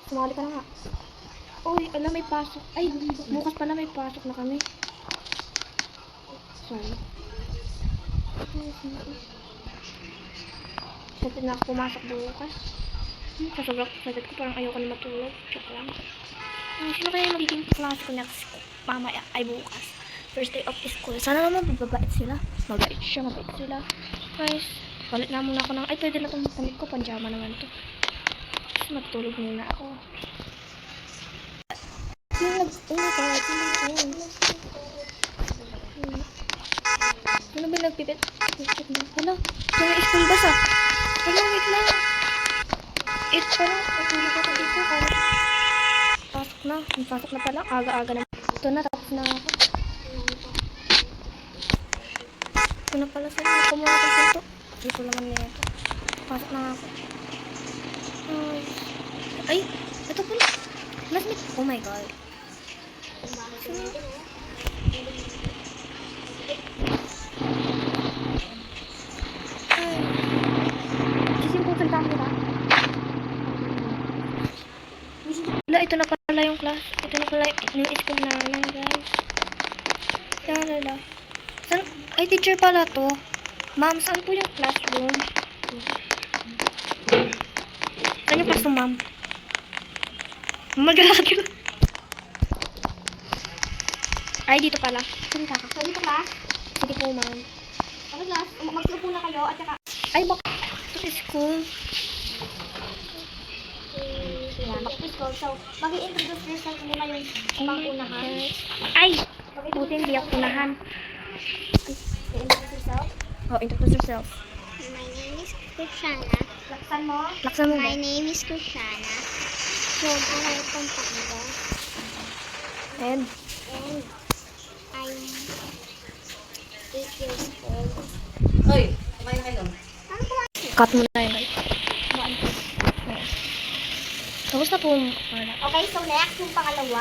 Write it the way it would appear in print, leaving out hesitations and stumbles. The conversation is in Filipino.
Sumali ka na nga. Uy, alam, may pasok. Ay, bukas pala may pasok na kami. Sorry. Siyempre na ako pumasok bukas. Sa sobrang excited ko, parang ayoko na matulog. Joke lang. Sino kaya yung magiging klase ko next mamaya ay bukas? First day of school. Sana naman mababait sila. Mabait sila. Guys, palit na muna ako ng... Ay, pwede na itong damit ko. Panjama naman to. Tapos matulog muna ako. Ano ba nagpipit? Hala, yung school bus ah. Hala, wait lang. It's pala. Pagkula ko dito. Pasok na. Pasok na pala. Aga-aga na. Ito na. Tapos na ako. Ito na pala sila. Kumuha ko dito. Dito naman na ito. Pasok na ako. Ay, ito pala. Classmate. Oh my god. Sisimputan tayo ba? Wala, ito na pala yung class. Ito na pala yung school namin, guys. Lala. Saan? Ay, teacher pala to. Ma'am, saan po yung classroom? Saan yung classroom, ma'am? Mag-alagyo. Ay, dito pala. Saan ka? So, dito class? Sige po, ma'am. Okay, class. Magsupo na kayo at saka... Ay, bak... Ito is school. Yeah, back to school. So, mag-i-introduce yourself muna yung pang-unahan. Ay! Buti hindi ako unahan. Introduce yourself? Oh, introduce yourself. My name is Kushana. Laksan mo? Laksan mo My ba? name is Kushana. So, I have Pampanga. And? And I'm 8 years old. Hoy, kumain na kayo. Ano po? Cut mo na yun, guys. Tapos na po. Okay, so next yung pangalawa.